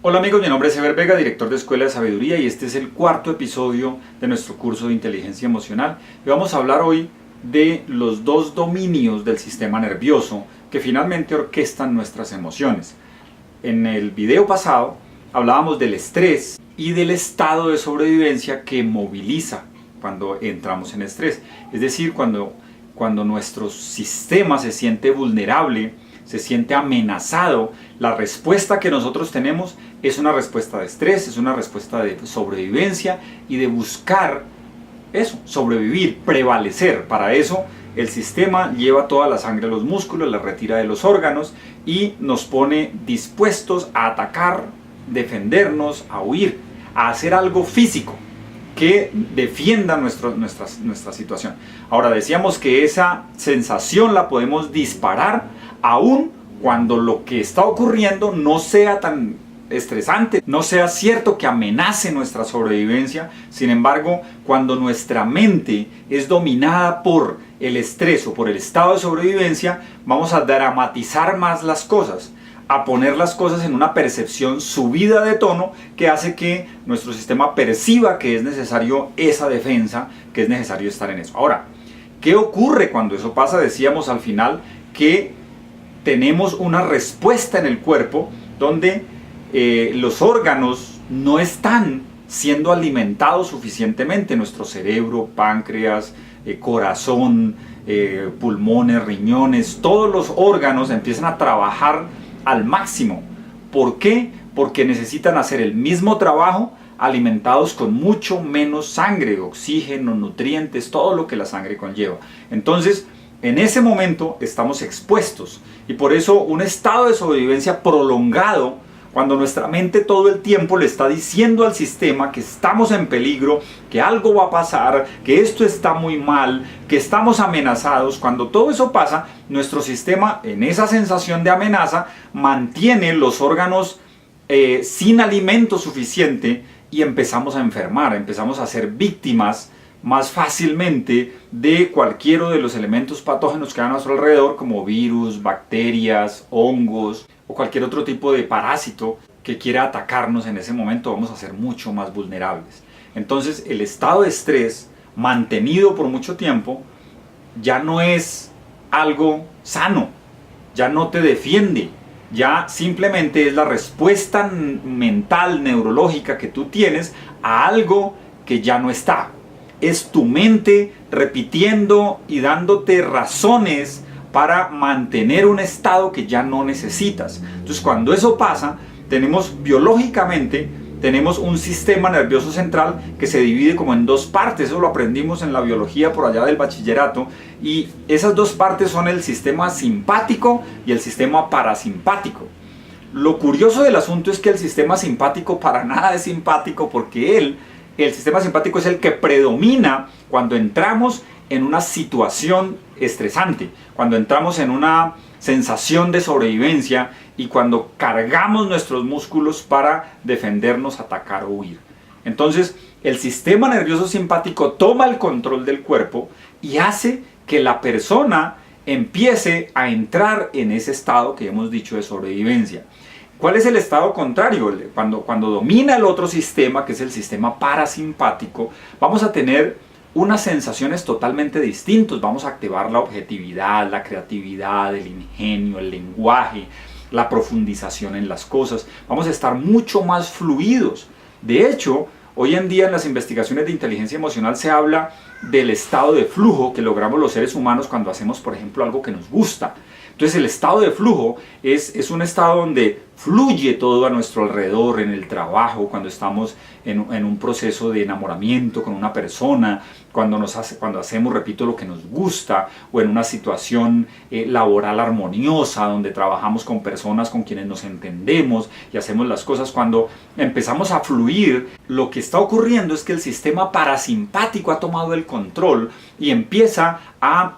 Hola amigos, mi nombre es Ever Vega, director de Escuela de Sabiduría, y este es el cuarto episodio de nuestro curso de inteligencia emocional. Y vamos a hablar hoy de los dos dominios del sistema nervioso que finalmente orquestan nuestras emociones. En el video pasado hablábamos del estrés y del estado de sobrevivencia que moviliza cuando entramos en estrés. Es decir, cuando nuestro sistema se siente vulnerable, se siente amenazado, la respuesta que nosotros tenemos es una respuesta de estrés, es una respuesta de sobrevivencia y de buscar eso, sobrevivir, prevalecer. Para eso el sistema lleva toda la sangre a los músculos, la retira de los órganos y nos pone dispuestos a atacar, defendernos, a huir, a hacer algo físico que defienda nuestra situación. Ahora, decíamos que esa sensación la podemos disparar aún cuando lo que está ocurriendo no sea tan estresante, no sea cierto que amenace nuestra sobrevivencia. Sin embargo, cuando nuestra mente es dominada por el estrés o por el estado de sobrevivencia, vamos a dramatizar más las cosas, a poner las cosas en una percepción subida de tono que hace que nuestro sistema perciba que es necesario esa defensa, que es necesario estar en eso. Ahora, ¿qué ocurre cuando eso pasa? Decíamos al final que tenemos una respuesta en el cuerpo donde los órganos no están siendo alimentados suficientemente. Nuestro cerebro, páncreas, corazón, pulmones, riñones, todos los órganos empiezan a trabajar al máximo. ¿Por qué? Porque necesitan hacer el mismo trabajo alimentados con mucho menos sangre, oxígeno, nutrientes, todo lo que la sangre conlleva. Entonces, en ese momento estamos expuestos, y por eso un estado de sobrevivencia prolongado, cuando nuestra mente todo el tiempo le está diciendo al sistema que estamos en peligro, que algo va a pasar, que esto está muy mal, que estamos amenazados. Cuando todo eso pasa, nuestro sistema, en esa sensación de amenaza, mantiene los órganos sin alimento suficiente y empezamos a enfermar, empezamos a ser víctimas más fácilmente de cualquiera de los elementos patógenos que hay a nuestro alrededor, como virus, bacterias, hongos o cualquier otro tipo de parásito que quiera atacarnos. En ese momento vamos a ser mucho más vulnerables. Entonces, el estado de estrés mantenido por mucho tiempo ya no es algo sano, ya no te defiende, ya simplemente es la respuesta mental, neurológica que tú tienes a algo que ya no está. Es tu mente repitiendo y dándote razones para mantener un estado que ya no necesitas. Entonces, cuando eso pasa, biológicamente tenemos un sistema nervioso central que se divide como en dos partes. Eso lo aprendimos en la biología por allá del bachillerato, y esas dos partes son el sistema simpático y el sistema parasimpático. Lo curioso del asunto es que el sistema simpático para nada es simpático, porque el sistema simpático es el que predomina cuando entramos en una situación estresante, cuando entramos en una sensación de sobrevivencia y cuando cargamos nuestros músculos para defendernos, atacar o huir. Entonces, el sistema nervioso simpático toma el control del cuerpo y hace que la persona empiece a entrar en ese estado que hemos dicho de sobrevivencia. ¿Cuál es el estado contrario? Cuando domina el otro sistema, que es el sistema parasimpático, vamos a tener unas sensaciones totalmente distintas. Vamos a activar la objetividad, la creatividad, el ingenio, el lenguaje, la profundización en las cosas. Vamos a estar mucho más fluidos. De hecho, hoy en día en las investigaciones de inteligencia emocional se habla del estado de flujo que logramos los seres humanos cuando hacemos, por ejemplo, algo que nos gusta. Entonces, el estado de flujo es un estado donde fluye todo a nuestro alrededor, en el trabajo, cuando estamos en un proceso de enamoramiento con una persona, cuando hacemos, repito, lo que nos gusta, o en una situación laboral armoniosa, donde trabajamos con personas con quienes nos entendemos y hacemos las cosas. Cuando empezamos a fluir, lo que está ocurriendo es que el sistema parasimpático ha tomado el control y empieza a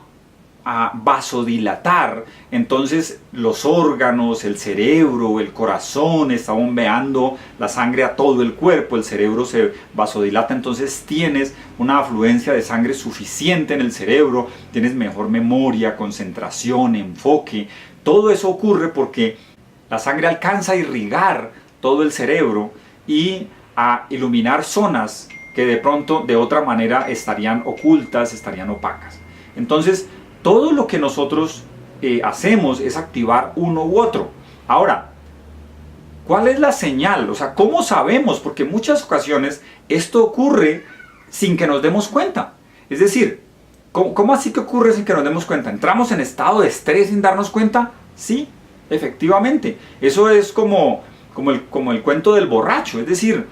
vasodilatar. Entonces los órganos, el cerebro, el corazón está bombeando la sangre a todo el cuerpo, el cerebro se vasodilata, entonces tienes una afluencia de sangre suficiente en el cerebro, tienes mejor memoria, concentración, enfoque. Todo eso ocurre porque la sangre alcanza a irrigar todo el cerebro y a iluminar zonas que de pronto de otra manera estarían ocultas, estarían opacas. Entonces, todo lo que nosotros hacemos es activar uno u otro. Ahora, ¿cuál es la señal? O sea, ¿cómo sabemos? Porque en muchas ocasiones esto ocurre sin que nos demos cuenta. Es decir, ¿cómo así que ocurre sin que nos demos cuenta? ¿Entramos en estado de estrés sin darnos cuenta? Sí, efectivamente. Eso es como el cuento del borracho. Es decir,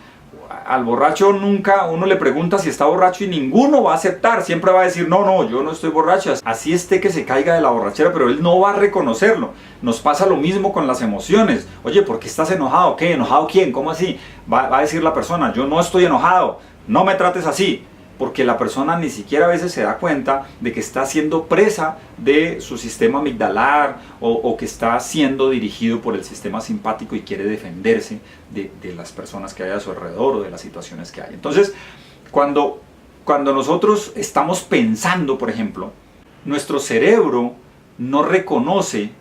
al borracho nunca uno le pregunta si está borracho y ninguno va a aceptar. Siempre va a decir, no, yo no estoy borracho. Así esté que se caiga de la borrachera, pero él no va a reconocerlo. Nos pasa lo mismo con las emociones. Oye, ¿por qué estás enojado? ¿Qué? ¿Enojado quién? ¿Cómo así? Va a decir la persona, yo no estoy enojado, no me trates así. Porque la persona ni siquiera a veces se da cuenta de que está siendo presa de su sistema amigdalar o que está siendo dirigido por el sistema simpático y quiere defenderse de las personas que hay a su alrededor o de las situaciones que hay. Entonces, cuando nosotros estamos pensando, por ejemplo, nuestro cerebro no reconoce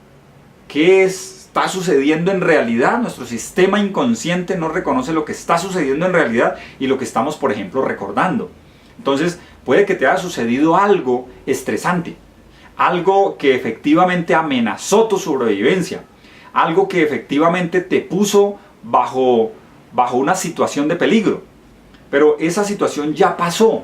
qué está sucediendo en realidad, nuestro sistema inconsciente no reconoce lo que está sucediendo en realidad y lo que estamos, por ejemplo, recordando. Entonces, puede que te haya sucedido algo estresante, algo que efectivamente amenazó tu sobrevivencia, algo que efectivamente te puso bajo una situación de peligro. Pero esa situación ya pasó.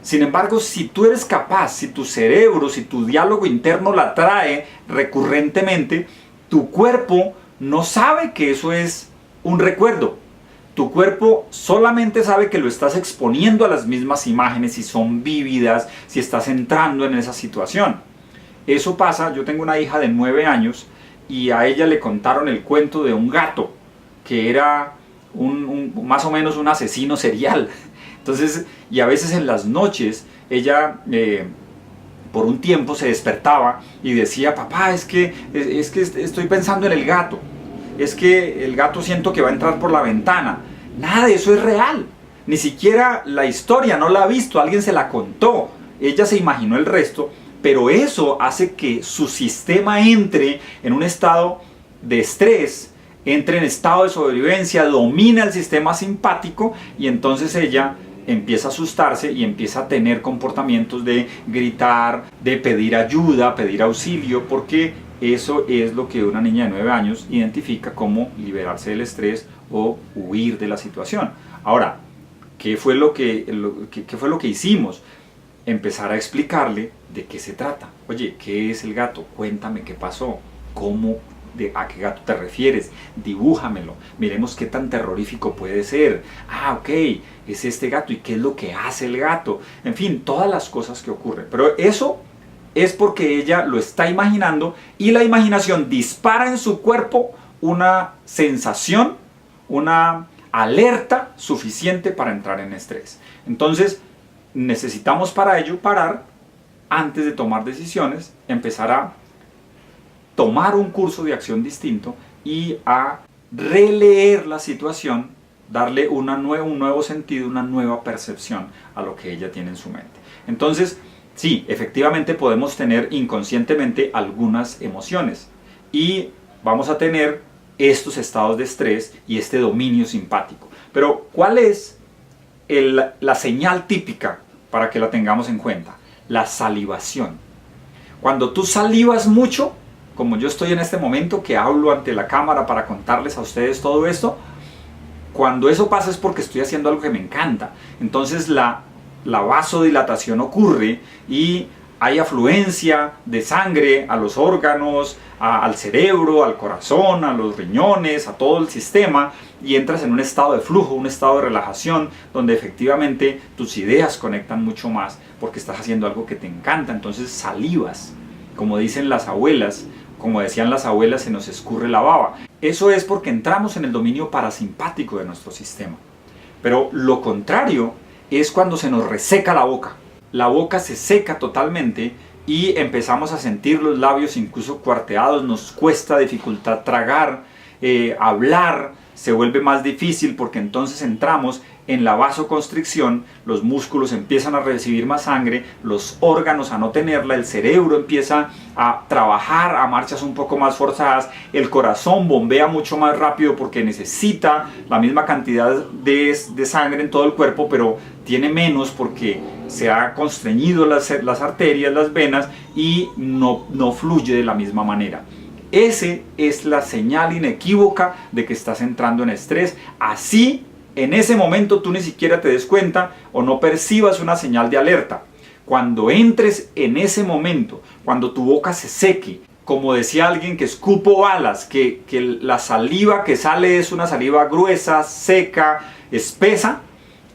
Sin embargo, si tú eres capaz, si tu cerebro, si tu diálogo interno la trae recurrentemente, tu cuerpo no sabe que eso es un recuerdo. Tu cuerpo solamente sabe que lo estás exponiendo a las mismas imágenes, si son vívidas, si estás entrando en esa situación. Eso pasa, yo tengo una hija de 9 años y a ella le contaron el cuento de un gato que era más o menos un asesino serial. Entonces, y a veces en las noches ella por un tiempo se despertaba y decía, papá, es que estoy pensando en el gato. Es que el gato siento que va a entrar por la ventana. Nada de eso es real. Ni siquiera la historia no la ha visto, alguien se la contó. Ella se imaginó el resto, pero eso hace que su sistema entre en un estado de estrés, entre en estado de sobrevivencia, domina el sistema simpático y entonces ella empieza a asustarse y empieza a tener comportamientos de gritar, de pedir ayuda, pedir auxilio, porque eso es lo que una niña de 9 años identifica como liberarse del estrés o huir de la situación. Ahora, ¿qué fue lo que hicimos? Empezar a explicarle de qué se trata. Oye, ¿qué es el gato? Cuéntame qué pasó. ¿A qué gato te refieres? Dibújamelo. Miremos qué tan terrorífico puede ser. Ah, ok, es este gato. ¿Y qué es lo que hace el gato? En fin, todas las cosas que ocurren. Pero eso es porque ella lo está imaginando y la imaginación dispara en su cuerpo una sensación, una alerta suficiente para entrar en estrés. Entonces, necesitamos para ello parar antes de tomar decisiones, empezar a tomar un curso de acción distinto y a releer la situación, darle un nuevo sentido, una nueva percepción a lo que ella tiene en su mente. Entonces, sí, efectivamente podemos tener inconscientemente algunas emociones y vamos a tener estos estados de estrés y este dominio simpático. Pero, ¿cuál es la señal típica para que la tengamos en cuenta? La salivación. Cuando tú salivas mucho, como yo estoy en este momento que hablo ante la cámara para contarles a ustedes todo esto, cuando eso pasa es porque estoy haciendo algo que me encanta. Entonces la vasodilatación ocurre y hay afluencia de sangre a los órganos, al cerebro, al corazón, a los riñones, a todo el sistema, y entras en un estado de flujo, un estado de relajación, donde efectivamente tus ideas conectan mucho más porque estás haciendo algo que te encanta. Entonces salivas, como dicen las abuelas, como decían las abuelas, se nos escurre la baba. Eso es porque entramos en el dominio parasimpático de nuestro sistema. Pero lo contrario es cuando se nos reseca la boca. La boca se seca totalmente y empezamos a sentir los labios incluso cuarteados, nos cuesta dificultad tragar, hablar, se vuelve más difícil porque entonces entramos en la vasoconstricción, los músculos empiezan a recibir más sangre, los órganos a no tenerla, el cerebro empieza a trabajar a marchas un poco más forzadas, el corazón bombea mucho más rápido porque necesita la misma cantidad de sangre en todo el cuerpo, pero tiene menos porque se ha constreñido las arterias, las venas, y no fluye de la misma manera. Esa es la señal inequívoca de que estás entrando en estrés. Así, en ese momento tú ni siquiera te des cuenta o no percibas una señal de alerta. Cuando entres en ese momento, cuando tu boca se seque, como decía alguien, que escupo balas, que la saliva que sale es una saliva gruesa, seca, espesa,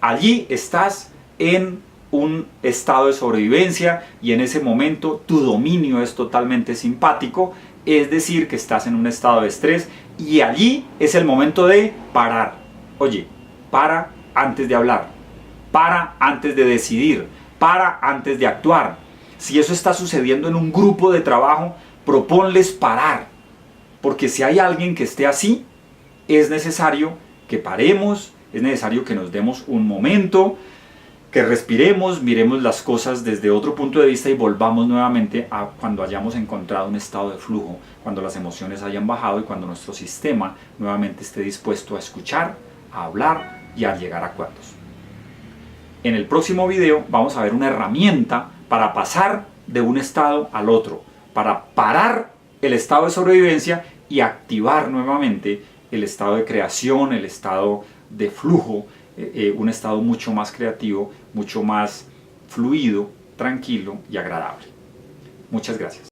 allí estás en un estado de sobrevivencia y en ese momento tu dominio es totalmente simpático, es decir, que estás en un estado de estrés, y allí es el momento de parar. Oye, para antes de hablar, para antes de decidir, para antes de actuar. Si eso está sucediendo en un grupo de trabajo, proponles parar, porque si hay alguien que esté así, es necesario que paremos, es necesario que nos demos un momento, que respiremos, miremos las cosas desde otro punto de vista y volvamos nuevamente a cuando hayamos encontrado un estado de flujo, cuando las emociones hayan bajado y cuando nuestro sistema nuevamente esté dispuesto a escuchar, a hablar y a llegar a acuerdos. En el próximo video vamos a ver una herramienta para pasar de un estado al otro, para parar el estado de sobrevivencia y activar nuevamente el estado de creación, el estado de flujo, un estado mucho más creativo, mucho más fluido, tranquilo y agradable. Muchas gracias.